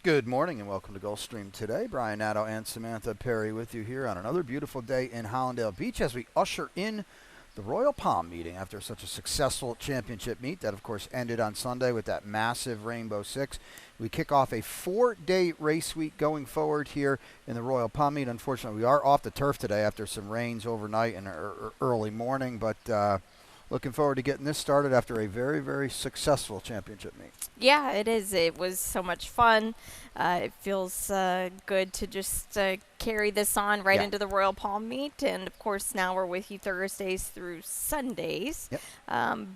Good morning and welcome to Gulfstream today. Brian Nadeau and Samantha Perry with you here on another beautiful day in Hollandale Beach as we usher in the Royal Palm meeting after such a successful championship meet that, of course, ended on Sunday with that massive Rainbow Six. We kick off a 4-day race week going forward here in the Royal Palm meet. Unfortunately, we are off the turf today after some rains overnight and early morning, but looking forward to getting this started after a very, very successful championship meet. Yeah, it is. It was so much fun. It feels good to just carry this on right into the Royal Palm meet. And, of course, now we're with you Thursdays through Sundays. Yep.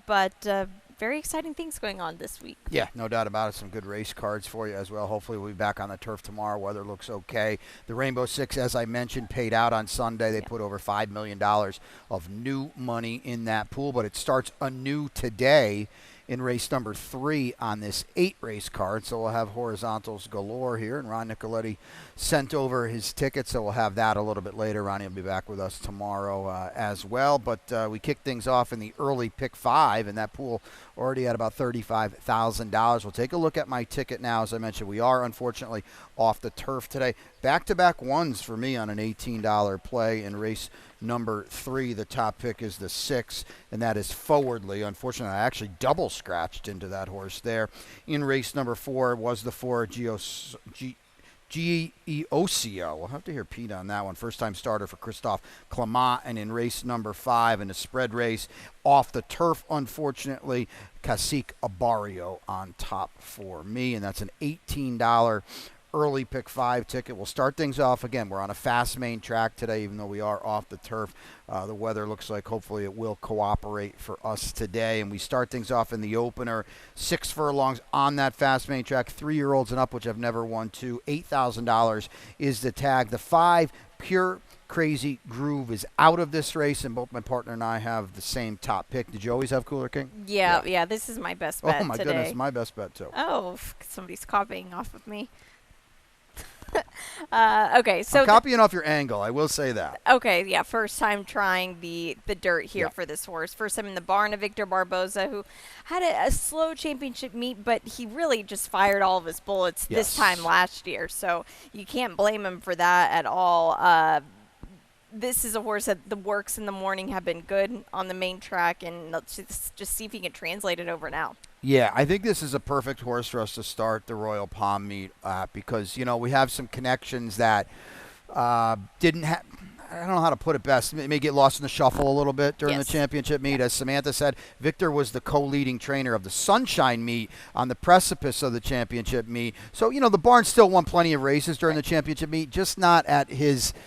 But very exciting things going on this week. Yeah, no doubt about it. Some good race cards for you as well. Hopefully we'll be back on the turf tomorrow. Weather looks okay. The Rainbow Six, as I mentioned, paid out on Sunday. They put over $5 million of new money in that pool, but it starts anew today in race number 3 on this 8-race card. So we'll have horizontals galore here, and Ron Nicoletti sent over his ticket, so we'll have that a little bit later. Ronnie will be back with us tomorrow as well. But we kick things off in the early pick 5, and that pool already at about $35,000. We'll take a look at my ticket now. As I mentioned, we are unfortunately off the turf today. Back-to-back ones for me on an $18 play in race number 3. The top pick is the 6, and that is Forwardly. Unfortunately, I actually double scratched into that horse there. In race number 4 was the 4 Geosio. We'll have to hear Pete on that one. First-time starter for Christophe Clement. And in race number 5 in a spread race off the turf, unfortunately, Cacique Abario on top for me. And that's an $18 early pick 5 ticket. We'll start things off again. We're on a fast main track today, even though we are off the turf. The weather looks like hopefully it will cooperate for us today. And we start things off in the opener. 6 furlongs on that fast main track. 3-year-olds and up, which have never won two. $8,000 is the tag. The 5, Pure Crazy Groove, is out of this race, and both my partner and I have the same top pick. Did you always have Cooler King? Yeah, this is my best bet today. Oh, my goodness, my best bet, too. Oh, somebody's copying off of me. Okay, so I'm copying off your angle, I will say that. Okay, yeah, first time trying the dirt here for this horse. First time in the barn of Victor Barboza, who had a slow championship meet, but he really just fired all of his bullets this time last year. So you can't blame him for that at all. This is a horse that the works in the morning have been good on the main track, and let's just see if he can translate it over now. Yeah, I think this is a perfect horse for us to start the Royal Palm meet because, you know, we have some connections that didn't have – I don't know how to put it best. It may get lost in the shuffle a little bit during the championship meet. As Samantha said, Victor was the co-leading trainer of the Sunshine meet on the precipice of the championship meet. So, you know, the barn still won plenty of races during the championship meet, just not at his –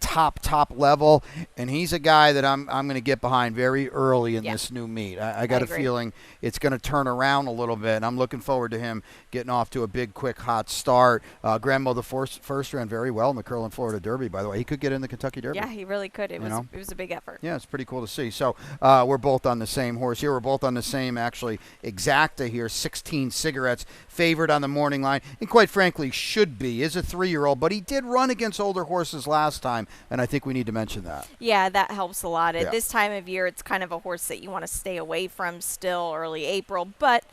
top level, and he's a guy that I'm going to get behind very early in this new meet. I got a feeling it's going to turn around a little bit, and I'm looking forward to him getting off to a big, quick, hot start. Grandmo the first ran very well in the Curlin Florida Derby, by the way. He could get in the Kentucky Derby. Yeah, he really could. It was a big effort. Yeah, it's pretty cool to see. So we're both on the same horse here. We're both on the same, actually, exacta here, 16 Cigarettes, favored on the morning line, and quite frankly should be. Is a 3-year-old, but he did run against older horses last time, and I think we need to mention that. Yeah, that helps a lot. At this time of year, it's kind of a horse that you want to stay away from still early April, but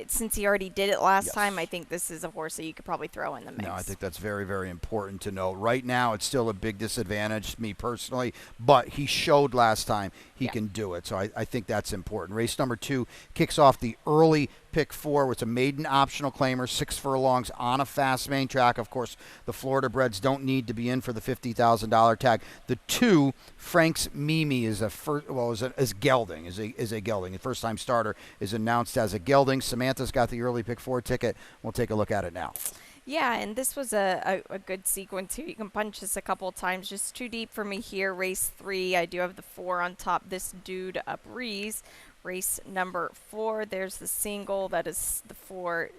since he already did it last time, I think this is a horse that you could probably throw in the mix. No, I think that's very, very important to note. Right now, it's still a big disadvantage, me personally, but he showed last time he can do it. So I think that's important. Race number 2 kicks off the early pick 4. It's a maiden optional claimer, 6 furlongs on a fast main track. Of course, the Florida breds don't need to be in for the $50,000 tag. The 2, Frank's Mimi, is is gelding. A first-time starter is announced as a gelding. Samantha's got the early pick 4 ticket. We'll take a look at it now. Yeah, and this was a good sequence here. You can punch this a couple of times. Just too deep for me here. Race 3, I do have the 4 on top. This dude, a breeze. Race number 4, there's the single. That is the 4.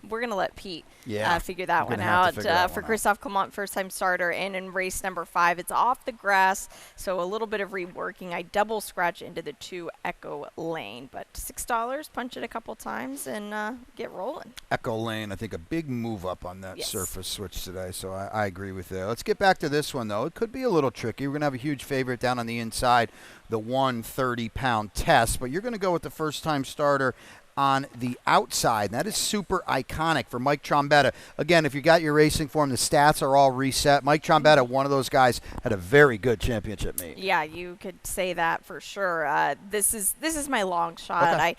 We're going to let Pete figure that one out. For Christophe Clement, first-time starter. And in race number 5, it's off the grass, so a little bit of reworking. I double scratch into the 2 Echo Lane. But $6, punch it a couple times, and get rolling. Echo Lane, I think a big move up on that surface switch today, so I agree with that. Let's get back to this one, though. It could be a little tricky. We're going to have a huge favorite down on the inside, the 130-pound test, but you're going to go with the first-time starter on the outside. And that is super iconic for Mike Trombetta. Again, if you got your racing form, the stats are all reset. Mike Trombetta, one of those guys, had a very good championship meet. Yeah, you could say that for sure. This is my long shot. Okay.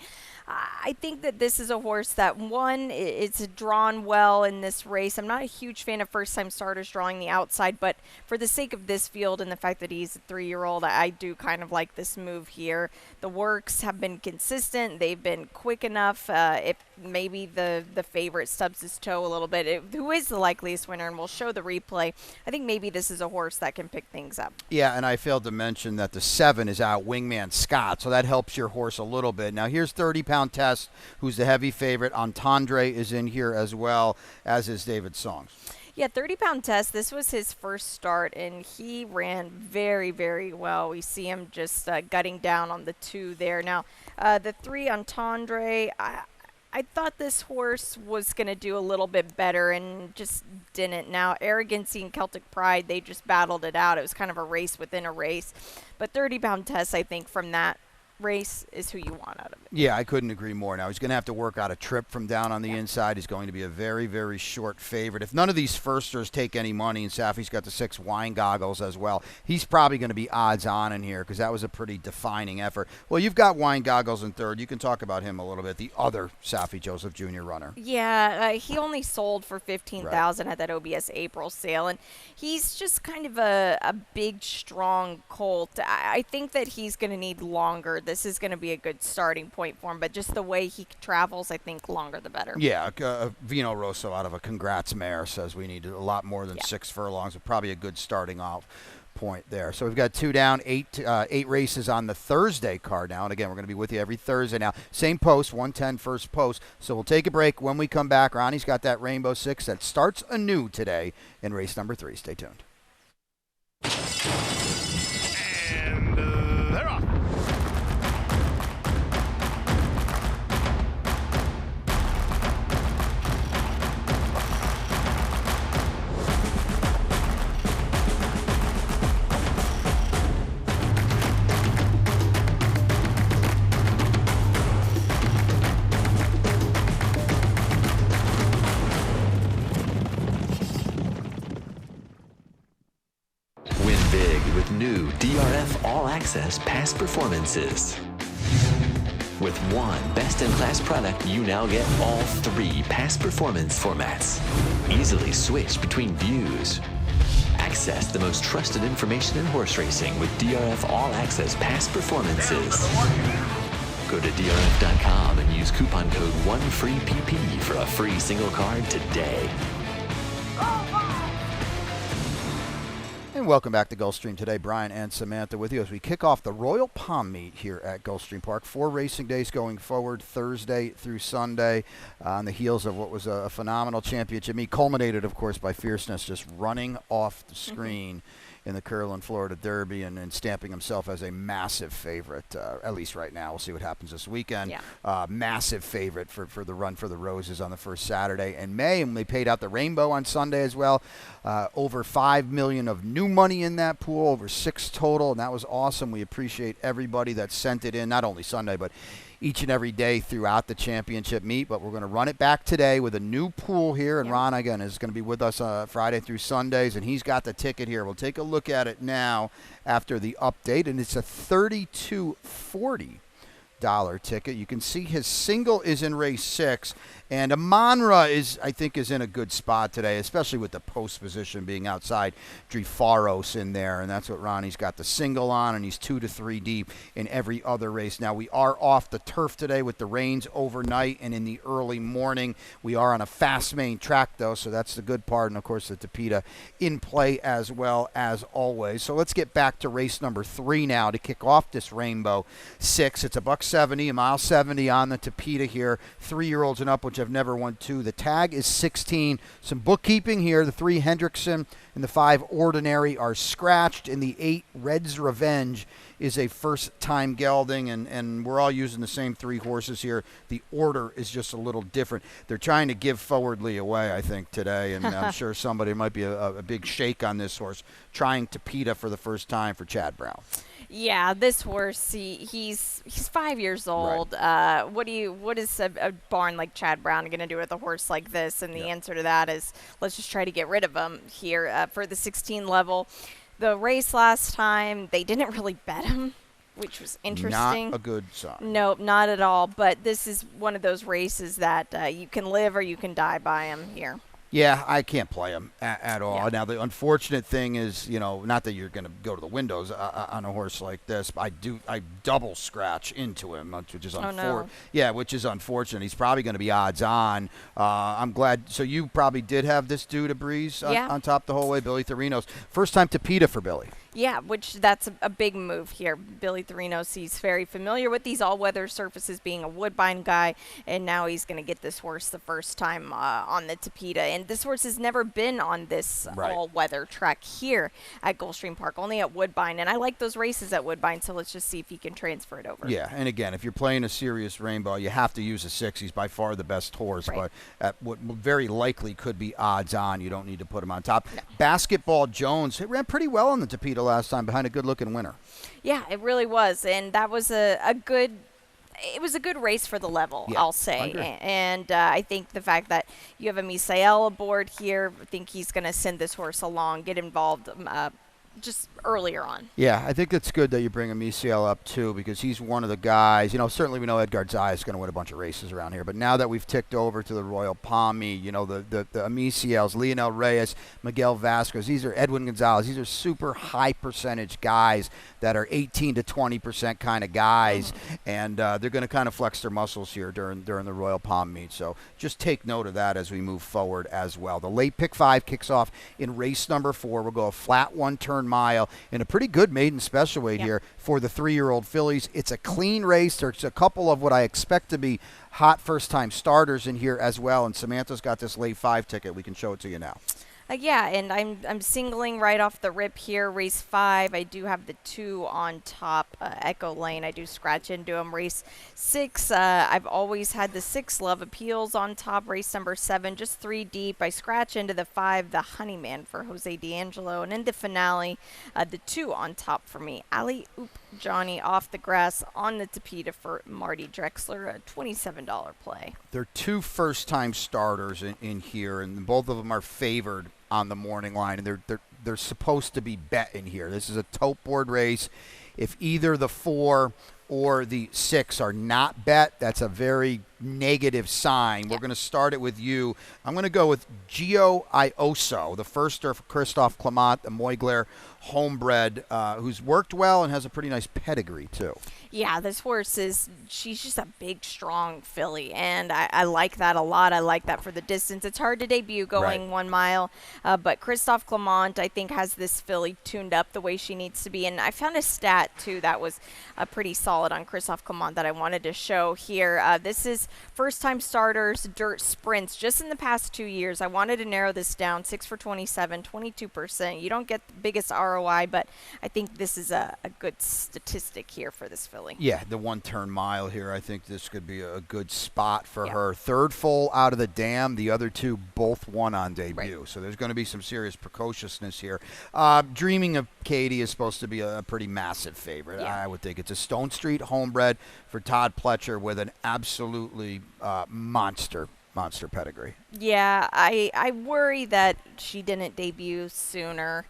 I think that this is a horse that, one, it's drawn well in this race. I'm not a huge fan of first-time starters drawing the outside, but for the sake of this field and the fact that he's a 3-year-old, I do kind of like this move here. The works have been consistent. They've been quick enough. If maybe the favorite stubs his toe a little bit, who is the likeliest winner, and we'll show the replay, I think maybe this is a horse that can pick things up. Yeah, and I failed to mention that the 7 is out Wingman Scott, so that helps your horse a little bit. Now here's 30-pound Test, who's the heavy favorite. Entendre is in here as well, as is David Songs. Yeah, 30-pound Test, this was his first start, and he ran very, very well. We see him just gutting down on the 2 there. Now, the 3, Entendre, I thought this horse was going to do a little bit better and just didn't. Now, Arrogancy and Celtic Pride, they just battled it out. It was kind of a race within a race. But 30-pound Test, I think, from that race is who you want out of it. Yeah, I couldn't agree more. Now, he's going to have to work out a trip from down on the inside. He's going to be a very, very short favorite. If none of these firsters take any money, and Safi's got the 6 Wine Goggles as well, he's probably going to be odds on in here because that was a pretty defining effort. Well, you've got Wine Goggles in third. You can talk about him a little bit, the other Safi Joseph Jr. runner. Yeah, he only sold for $15,000 at that OBS April sale, and he's just kind of a big, strong colt. I think that he's going to need longer. This is going to be a good starting point for him, but just the way he travels, I think longer the better. Yeah, Vino Rosso out of a Congrats Mare says we need a lot more than 6 furlongs, but probably a good starting off point there. So we've got 2 down, 8 races on the Thursday card now. And again, we're going to be with you every Thursday now. Same post, 110 first post. So we'll take a break. When we come back, Ronnie's got that Rainbow 6 that starts anew today in race number 3. Stay tuned. And they're off. Win big with new DRF All Access past performances. With one best-in-class product, you now get all 3 past performance formats. Easily switch between views. Access the most trusted information in horse racing with DRF All Access past performances. Go to DRF.com and use coupon code 1FREEPP for a free single card today. And welcome back to Gulfstream today. Brian and Samantha with you as we kick off the Royal Palm Meet here at Gulfstream Park. 4 racing days going forward, Thursday through Sunday, on the heels of what was a phenomenal championship meet, culminated, of course, by Fierceness just running off the screen in the Curlin, Florida Derby and stamping himself as a massive favorite, at least right now. We'll see what happens this weekend. Yeah. Massive favorite for the Run for the Roses on the first Saturday in May, and they paid out the Rainbow on Sunday as well. Over $5 million of new money in that pool, over 6 total, and that was awesome. We appreciate everybody that sent it in, not only Sunday, but each and every day throughout the championship meet. But we're going to run it back today with a new pool here, and Ron, again, is going to be with us Friday through Sundays, and he's got the ticket here. We'll take a look at it now after the update, and it's a $32.40 ticket. You can see his single is in race 6, and Amonra is in a good spot today, especially with the post position being outside Drifaros in there, and that's what Ronnie's got the single on, and he's 2 to 3 deep in every other race. Now, we are off the turf today with the rains overnight and in the early morning. We are on a fast main track, though, so that's the good part, and of course the Tapeta in play as well as always. So let's get back to race number 3 now to kick off this Rainbow 6. It's a $170, a mile 70 on the Tapeta here. 3-year-olds and up, which have never won 2. The tag is 16. Some bookkeeping here. The 3 Hendrickson and the 5 Ordinary are scratched, and the 8 Red's Revenge is a first-time gelding, and we're all using the same 3 horses here. The order is just a little different. They're trying to give Forwardly away, I think, today, and I'm sure somebody might be a big shake on this horse, trying Tapeta for the first time for Chad Brown. Yeah, this horse, he's 5 years old. What is a barn like Chad Brown going to do with a horse like this? And the answer to that is let's just try to get rid of him here for the 16 level. The race last time, they didn't really bet him, which was interesting. Not a good sign. Nope, not at all. But this is one of those races that you can live or you can die by him here. Yeah, I can't play him at all. Yeah. Now, the unfortunate thing is, not that you're going to go to the windows on a horse like this, but I double scratch into him, which is unfortunate. no. Yeah, which is unfortunate. He's probably going to be odds on. I'm glad. So you probably did have this dude a breeze on top the whole way, Billy Therinos. First time Tapeta for Billy. Yeah, which that's a big move here. Billy Therinos, he's very familiar with these all-weather surfaces, being a Woodbine guy, and now he's going to get this horse the first time on the Tapeta. And this horse has never been on this all-weather track here at Gulfstream Park, only at Woodbine. And I like those races at Woodbine, so let's just see if he can transfer it over. Yeah, and again, if you're playing a serious rainbow, you have to use a 6. He's by far the best horse, but at what very likely could be odds on, you don't need to put him on top. No. Basketball Jones, it ran pretty well on the Tapeta last time behind a good-looking winner. Yeah, it really was, and that was a good. It was a good race for the level, I'll say. And I think the fact that you have a Misael aboard here, I think he's going to send this horse along, get involved just earlier on. Yeah, I think it's good that you bring Amiciel up too, because he's one of the guys. Certainly we know Edgar Zaya is going to win a bunch of races around here, but now that we've ticked over to the Royal Palm Meet, the Amiciels, Leonel Reyes, Miguel Vasquez, these are Edwin Gonzalez. These are super high percentage guys that are 18 to 20% kind of guys, and they're going to kind of flex their muscles here during the Royal Palm Meet. So just take note of that as we move forward as well. The late pick 5 kicks off in race number 4. We'll go a flat 1-turn mile in a pretty good maiden special weight here for the 3-year-old fillies. It's a clean race. There's a couple of what I expect to be hot first-time starters in here as well, and Samantha's got this late 5 ticket. We can show it to you now. Yeah, and I'm singling right off the rip here. Race 5, I do have the 2 on top. Echo Lane, I do scratch into him. Race 6, I've always had the 6 Love Appeals on top. Race number 7, just 3 deep. I scratch into the 5, the Honeyman for Jose D'Angelo. And in the finale, the 2 on top for me. Alley Oop Johnny off the grass on the Tapeta for Marty Drexler, a $27 play. They're 2 first-time starters in here, and both of them are favored on the morning line, and they're supposed to be bet in here. This is a tote board race. If either the 4 or the 6 are not bet, that's a very negative sign. We're going to start it with you. I'm going to go with Gio Ioso, the firster for Christophe Clement, the Moigler homebred, who's worked well and has a pretty nice pedigree too. Yeah, this horse she's just a big, strong filly, and I like that a lot. I like that for the distance. It's hard to debut going 1 mile, but Christophe Clement, I think, has this filly tuned up the way she needs to be, and I found a stat, too, that was pretty solid on Christophe Clement that I wanted to show here. This is first-time starters, dirt sprints, just in the past 2 years. I wanted to narrow this down, 6 for 27, 22%. You don't get the biggest ROI, but I think this is a good statistic here for this filly. Yeah, the 1-turn mile here, I think this could be a good spot for her. Third foal out of the dam, the other 2 both won on debut. So there's going to be some serious precociousness here. Dreaming of Katie is supposed to be a pretty massive favorite. I would think it's a Stone Street homebred for Todd Pletcher with an absolutely monster pedigree. Yeah, I worry that she didn't debut sooner.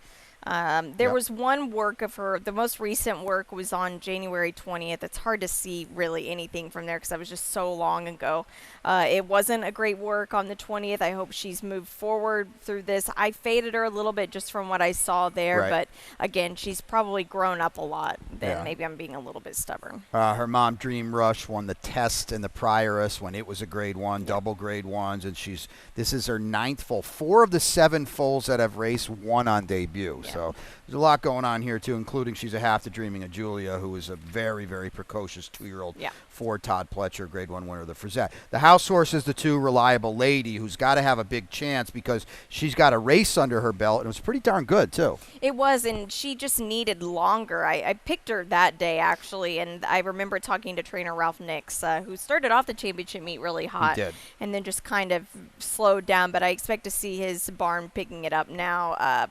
There was one work of her. The most recent work was on January 20th. It's hard to see really anything from there because that was just so long ago. It wasn't a great work on the 20th. I hope she's moved forward through this. I faded her a little bit just from what I saw there, but again, she's probably grown up a lot. Then maybe I'm being a little bit stubborn. Her mom, Dream Rush, won the test and the Prioress when it was a grade 1, double grade 1s, and this is her 9th foal. 4 of the 7 foals that have raced won on debut. So there's a lot going on here, too, including she's a half to Dreaming of Julia, who is a very, very precocious 2-year-old for Todd Pletcher, grade 1 winner of the Frizette. The house horse is the 2 Reliable Lady, who's got to have a big chance because she's got a race under her belt, and it was pretty darn good, too. It was, and she just needed longer. I picked her that day, actually, and I remember talking to trainer Ralph Nix, who started off the championship meet really hot and then just kind of slowed down, but I expect to see his barn picking it up now.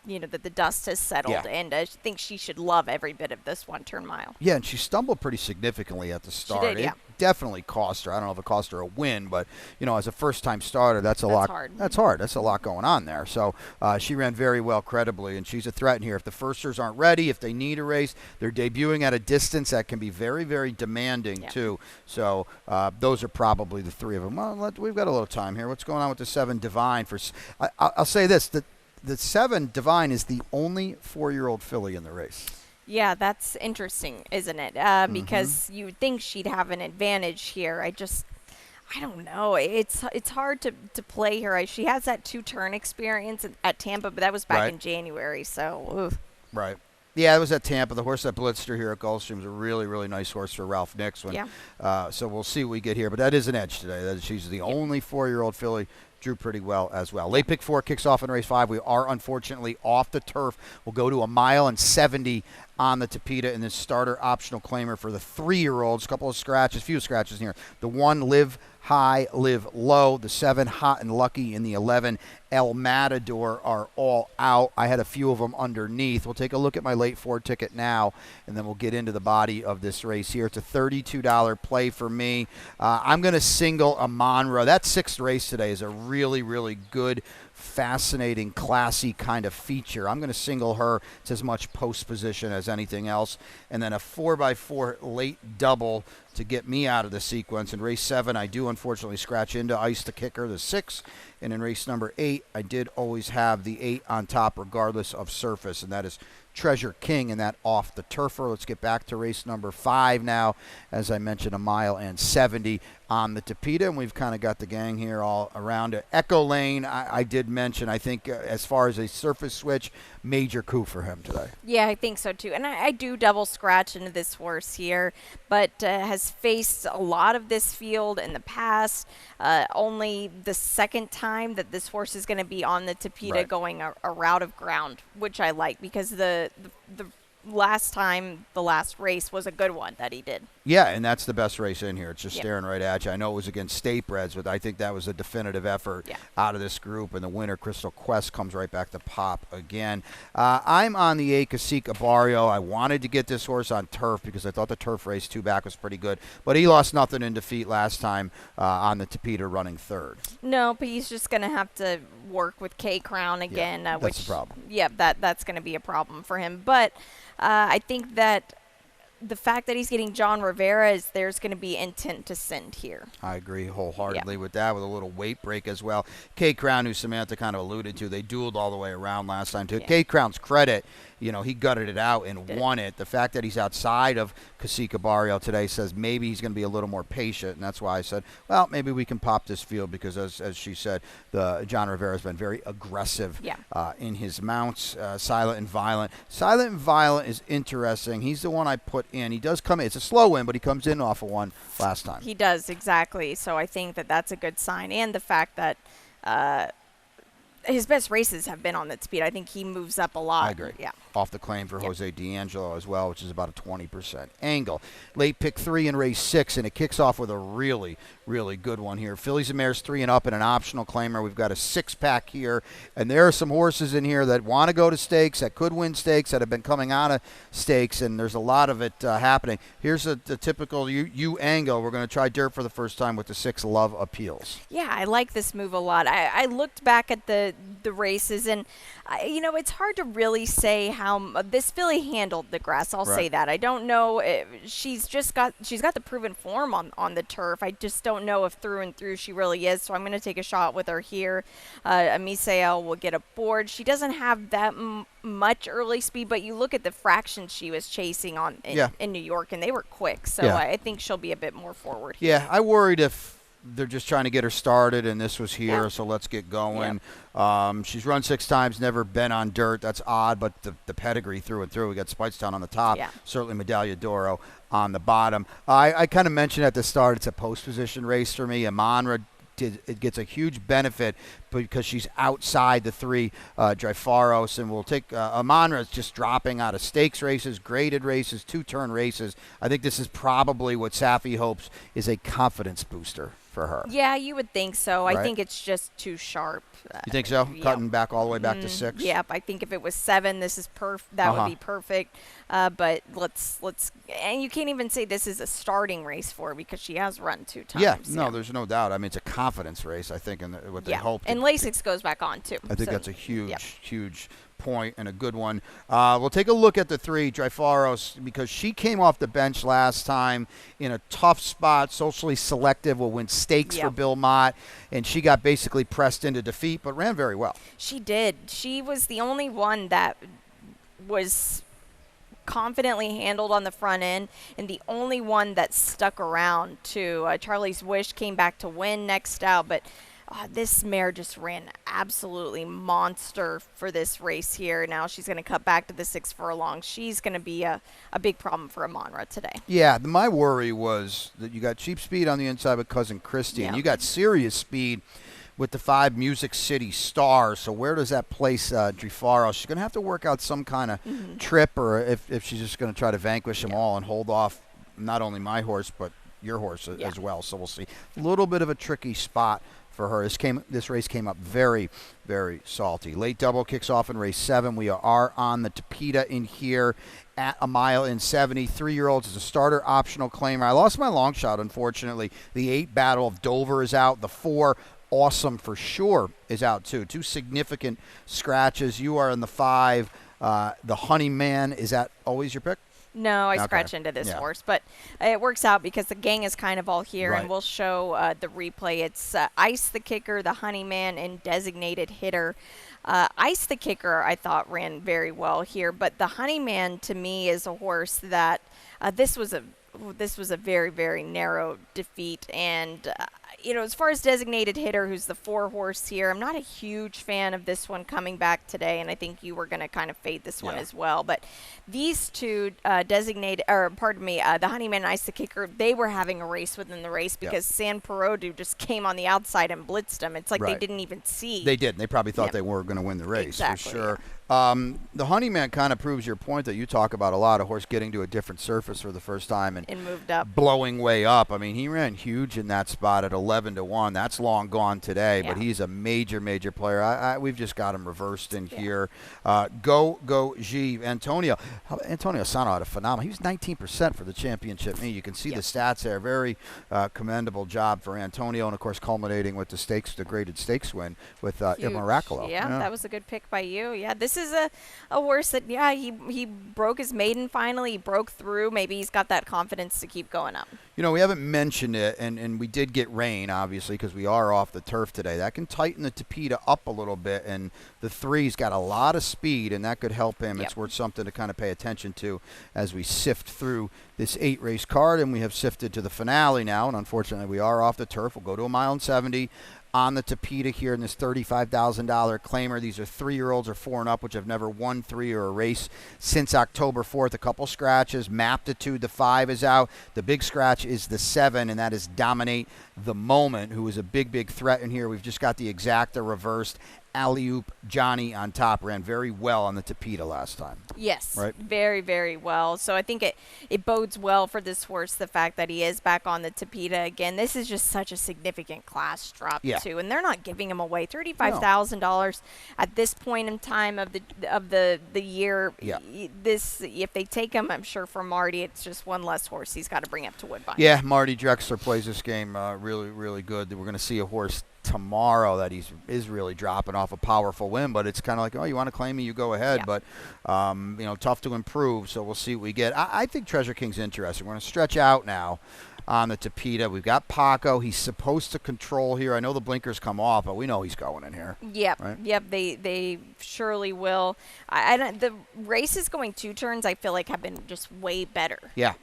that the dust has settled, Yeah. and I think she should love every bit of this 1-turn mile. Yeah, and she stumbled pretty significantly at the start. did, yeah. It definitely cost her. I don't know if it cost her a win, but as a first-time starter, that's lot. Hard. That's hard. That's a lot going on there. So she ran very well credibly, and she's a threat in here. If the firsters aren't ready, if they need a race, they're debuting at a distance that can be very, very demanding too. So those are probably the three of them. Well, we've got a little time here. What's going on with the 7 Divine? I'll say this: the 7 Divine is the only 4-year-old filly in the race. Yeah, that's interesting, isn't it? Because you would think she'd have an advantage here. I don't know. It's hard to play her. She has that 2-turn experience at Tampa, but that was back in January. So, Right. Yeah, it was at Tampa. The horse that blitzed her here at Gulfstream was a really, really nice horse for Ralph Nix. So we'll see what we get here. But that is an edge today. She's the only 4-year-old filly. Drew pretty well as well. Late pick 4 kicks off in race 5. We are unfortunately off the turf. We'll go to 1.70 miles on the Tapeta in this starter optional claimer for the 3-year-olds. Few scratches in here. The 1, Live High, Live Low. The 7, Hot and Lucky, and the 11, El Matador are all out. I had a few of them underneath. We'll take a look at my late 4 ticket now, and then we'll get into the body of this race here. It's a $32 play for me. I'm going to single Amonra. That 6th race today is a really, really good, fascinating, classy kind of feature. I'm going to single her. It's as much post position as anything else. And then a 4x4 late double to get me out of the sequence. In race 7, I do unfortunately scratch into Ice the Kicker, the 6. And in race number 8, I did always have the 8 on top regardless of surface, and that is Treasure King in that off the turfer. Let's get back to race number 5 now. As I mentioned, 1.70 miles on the Tapeta, and we've kind of got the gang here all around it. Echo Lane, I did mention, I think as far as a surface switch, major coup for him today. Yeah, I think so too. And I do double scratch into this horse here, but has faced a lot of this field in the past. Only the second time that this horse is going to be on the Tapeta going a route of ground, which I like because the last time, the last race was a good one that he did. Yeah, and that's the best race in here. It's just staring right at you. I know it was against State Breds, but I think that was a definitive effort out of this group, and the winner, Crystal Quest, comes right back to pop again. I'm on the 8, Cacique Barrio. I wanted to get this horse on turf because I thought the turf race 2 back was pretty good, but he lost nothing in defeat last time on the Tapeta running 3rd. No, but he's just going to have to work with K-Crown again. That's the problem. Yeah, that's going to be a problem for him. But I think that the fact that he's getting John Rivera is there's going to be intent to send here. I agree wholeheartedly with that, with a little weight break as well. K-Crown, who Samantha kind of alluded to, they dueled all the way around last time. To K-Crown's credit, he gutted it out and won it. The fact that he's outside of Cacique Barrio today says maybe he's going to be a little more patient, and that's why I said, well, maybe we can pop this field because, as she said, John Rivera's been very aggressive in his mounts, Silent and Violent. Silent and Violent is interesting. He's the one I put in. He does come in. It's a slow win, but he comes in off of one last time. He does, exactly. So I think that that's a good sign. And the fact that his best races have been on that speed. I think he moves up a lot. I agree. Yeah. Off the claim for Jose D'Angelo as well, which is about a 20% angle. Late pick 3 in race 6, and it kicks off with a really, really good one here. Fillies and Mares 3 and up in an optional claimer. We've got a 6-pack here, and there are some horses in here that want to go to stakes, that could win stakes, that have been coming out of stakes, and there's a lot of it happening. Here's the typical U angle. We're going to try dirt for the first time with the 6 Love Appeals. Yeah, I like this move a lot. I looked back at the races, and it's hard to really say how this filly handled the grass. I'll say that. I don't know. She's got the proven form on the turf. I just don't know if through and through she really is. So I'm going to take a shot with her here. Amisael will get aboard. She doesn't have that much early speed, but you look at the fractions she was chasing in New York, and they were quick. So I think she'll be a bit more forward. Yeah, I worried if they're just trying to get her started, and this was here, so let's get going. She's run 6 times, never been on dirt. That's odd, but the pedigree through and through. We got Spitestown on the top, certainly Medaglia d'Oro on the bottom. I kind of mentioned at the start it's a post-position race for me. Amonra it gets a huge benefit because she's outside the 3 Dryfaros, and we'll take Amonra is just dropping out of stakes races, graded races, 2-turn races. I think this is probably what Safi hopes is a confidence booster for her. Yeah, you would think so. Right? I think it's just too sharp. You think so? Yeah. Cutting back all the way back to 6? Yep, I think if it was 7, this is that would be perfect. But let's and you can't even say this is a starting race for her because she has run 2 times. Yeah, no, there's no doubt. I mean, it's a confidence race, I think, and what they hope. And Lasix goes back on too. I think that's a huge point and a good one. We'll take a look at the 3, Dryfaros, because she came off the bench last time in a tough spot, socially selective, will win stakes for Bill Mott, and she got basically pressed into defeat, but ran very well. She did. She was the only one that was confidently handled on the front end, and the only one that stuck around too. Charlie's Wish came back to win next out, but this mare just ran absolutely monster for this race here. Now she's going to cut back to the 6 furlongs. She's going to be a big problem for Amonra today. Yeah, my worry was that you got cheap speed on the inside with Cousin Christie, and you got serious speed with the 5 Music City Stars. So where does that place Dryfaros? She's going to have to work out some kind of trip, or if she's just going to try to vanquish them all and hold off not only my horse but your horse as well. So we'll see. A little bit of a tricky spot for her. This race came up very, very salty. Late double kicks off in race 7. We are on the Tapeta in here at a mile in 70. 3-year-olds is a starter optional claimer. I lost my long shot, unfortunately. The 8 Battle of Dover is out. The 4 Awesome for sure is out too. 2 significant scratches. You are in the 5. The Honeyman, is that always your pick? No, I scratched into this horse, but it works out because the gang is kind of all here, and we'll show the replay. It's Ice the Kicker, the Honeyman, and Designated Hitter. Ice the Kicker, I thought, ran very well here, but the Honeyman, to me, is a horse that this was a very, very narrow defeat, and as far as Designated Hitter, who's the 4 horse here, I'm not a huge fan of this one coming back today, and I think you were going to kind of fade this one as well. But these 2 the Honeyman and Ice the Kicker, they were having a race within the race because San Perodu just came on the outside and blitzed them. It's like they didn't even see. They did. They probably thought they were going to win the race for sure. The Honeyman kind of proves your point that you talk about a lot, a horse getting to a different surface for the first time and moved up, blowing way up. I mean, he ran huge in that spot at 11-1. That's long gone today, but he's a major player. We've just got him reversed in here. Go G. Antonio Sano had a phenomenal. He was 19% for the championship meet. You can see the stats there. Very commendable job for Antonio, and of course culminating with the graded stakes win with Il Miracolo. Yeah, that was a good pick by you. Yeah, this is a horse that, he broke his maiden finally. He broke through. Maybe he's got that confidence to keep going up. We haven't mentioned it, and we did get rain, obviously, because we are off the turf today. That can tighten the Tapeta up a little bit, and the 3's got a lot of speed, and that could help him. It's worth something to kind of pay attention to as we sift through this 8-race card, and we have sifted to the finale now, and unfortunately we are off the turf. We'll go to a mile and 70 on the Tapeta here in this $35,000 claimer. These are 3-year-olds or 4 and up, which have never won 3 or a race since October 4th. A couple scratches. Maptitude, the 5 is out. The big scratch is the 7, and that is Dominate the Moment, who is a big threat in here. We've just got the exacta reversed. Alley-oop Johnny on top ran very well on the Tapeta last time. Yes, right? Very, very well. So I think it bodes well for this horse, the fact that he is back on the Tapeta again. This is just such a significant class drop too, and they're not giving him away. $35,000 at this point in time of the year. Yeah. This, if they take him, I'm sure for Marty, it's just one less horse he's got to bring up to Woodbine. Yeah, Marty Drexler plays this game really, really good. We're going to see a horse tomorrow that is really dropping off a powerful win, but it's kind of like, oh, you want to claim me, you go ahead, but tough to improve, so we'll see what we get. I think Treasure King's interesting. We're going to stretch out now on the Tapeta. We've got Paco. He's supposed to control here. I know the blinkers come off, but we know he's going in here. Yep, right? Yep. They surely will. The races going 2 turns, I feel like, have been just way better. Yeah.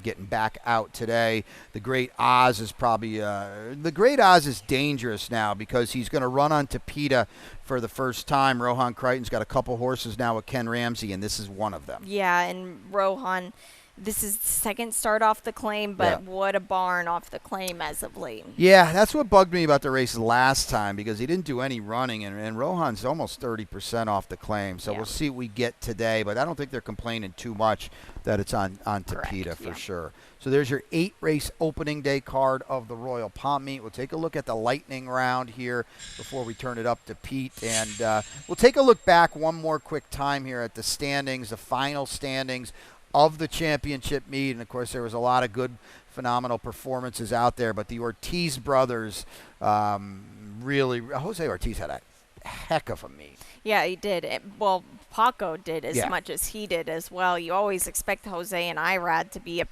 Getting back out today. The Great Oz is probably the Great Oz is dangerous now because he's going to run on Tapeta for the first time. Rohan Crichton's got a couple horses now with Ken Ramsey, and this is one of them. Yeah, and Rohan, This is the second start off the claim, but what a barn off the claim as of late. Yeah, that's what bugged me about the race last time because he didn't do any running, and Rohan's almost 30% off the claim. So we'll see what we get today, but I don't think they're complaining too much that it's on Tapeta for sure. So there's your 8-race opening day card of the Royal Palm Meet. We'll take a look at the lightning round here before we turn it up to Pete, and we'll take a look back one more quick time here at the standings, the final standings of the championship meet. And of course there was a lot of good, phenomenal performances out there, but the Ortiz brothers really, Jose Ortiz had a heck of a meet. Yeah, he did. Well, Paco did as much as he did as well. You always expect Jose and Irad to be at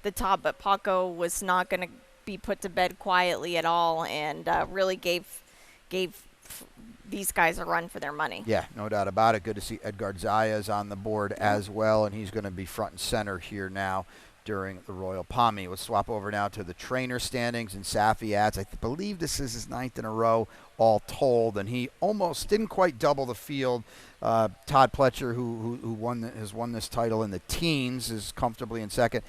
the top, but Paco was not going to be put to bed quietly at all, and really gave these guys a run for their money. Yeah, no doubt about it. Good to see Edgar Zayas on the board as well, and he's going to be front and center here now during the Royal Palm Meet. We'll swap over now to the trainer standings, and Safi adds, I believe this is his 9th in a row all told, and he almost didn't quite double the field. Todd Pletcher, who has won this title in the teens, is comfortably in second.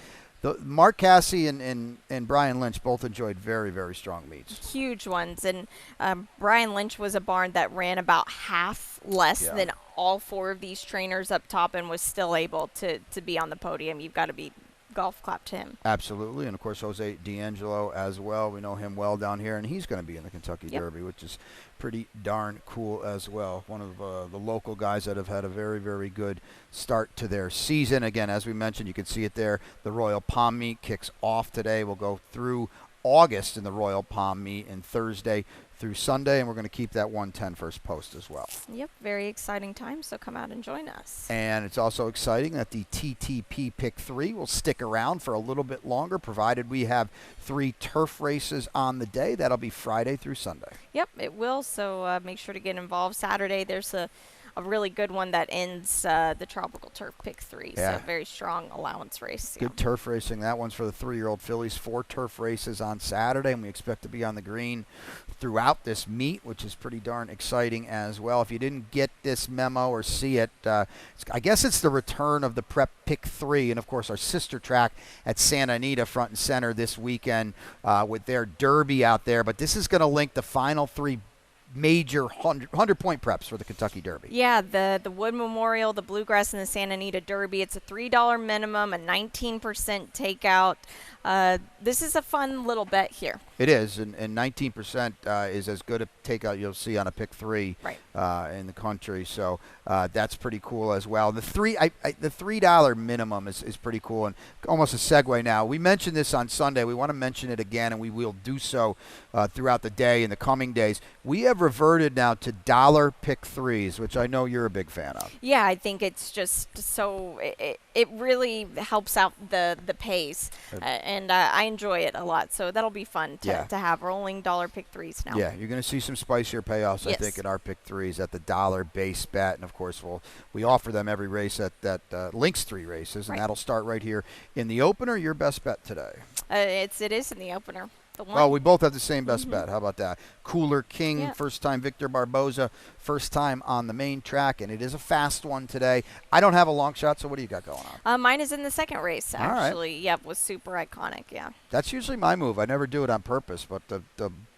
Mark Cassie and Brian Lynch both enjoyed very, very strong meets. Huge ones. And Brian Lynch was a barn that ran about half less than all 4 of these trainers up top and was still able to be on the podium. You've got to be golf clap to him. Absolutely. And, of course, Jose D'Angelo as well. We know him well down here, and he's going to be in the Kentucky Derby, which is pretty darn cool as well. One of the local guys that have had a very, very good start to their season. Again, as we mentioned, you can see it there. The Royal Palm Meet kicks off today. We'll go through August in the Royal Palm Meet and Thursday through Sunday, and we're going to keep that 110 first post as well. Yep, very exciting time, so come out and join us. And it's also exciting that the TTP Pick 3 will stick around for a little bit longer, provided we have 3 turf races on the day. That'll be Friday through Sunday. Yep, it will, so make sure to get involved. Saturday, there's a really good one that ends the Tropical Turf Pick 3. Yeah. So very strong allowance race. Good turf racing. That one's for the 3-year-old fillies. 4 turf races on Saturday, and we expect to be on the green throughout this meet, which is pretty darn exciting as well. If you didn't get this memo or see it, I guess it's the return of the Prep Pick 3, and of course our sister track at Santa Anita front and center this weekend with their Derby out there. But this is going to link the final 3 major 100-point preps for the Kentucky Derby. Yeah, the Wood Memorial, the Bluegrass, and the Santa Anita Derby. It's a $3 minimum, a 19% takeout. This is a fun little bet here. It is, and 19% is as good a takeout you'll see on a pick 3 in the country. So that's pretty cool as well. The $3 minimum is pretty cool, and almost a segue now. We mentioned this on Sunday. We want to mention it again, and we will do so throughout the day in the coming days. We have reverted now to dollar pick 3s, which I know you're a big fan of. Yeah, I think it's just so it really helps out the pace, and I enjoy it a lot. So that'll be fun to have rolling dollar pick 3s now. Yeah, you're going to see some spicier payoffs, I think, at our pick 3s at the dollar base bet. And, of course, we offer them every race at Links 3 races, and that'll start right here in the opener. Your best bet today? It is in the opener. Oh, we both have the same best bet. How about that? Cooler King, first time Victor Barboza, first time on the main track, and it is a fast one today. I don't have a long shot, so what do you got going on? Mine is in the second race, actually. Right. Yep, was super iconic, That's usually my move. I never do it on purpose, but the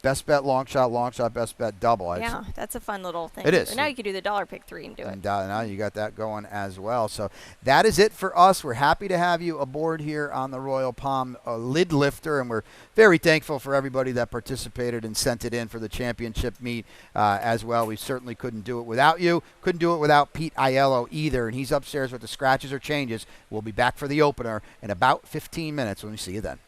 best bet, long shot, best bet, double. Yeah, that's a fun little thing. It is. And now you can do the dollar pick 3 and do it. And now you got that going as well. So that is it for us. We're happy to have you aboard here on the Royal Palm Lid Lifter, and we're very thankful for everybody that participated and sent it in for the championship meet as well. We certainly couldn't do it without you. Couldn't do it without Pete Aiello either, and he's upstairs with the scratches or changes. We'll be back for the opener in about 15 minutes when we see you then.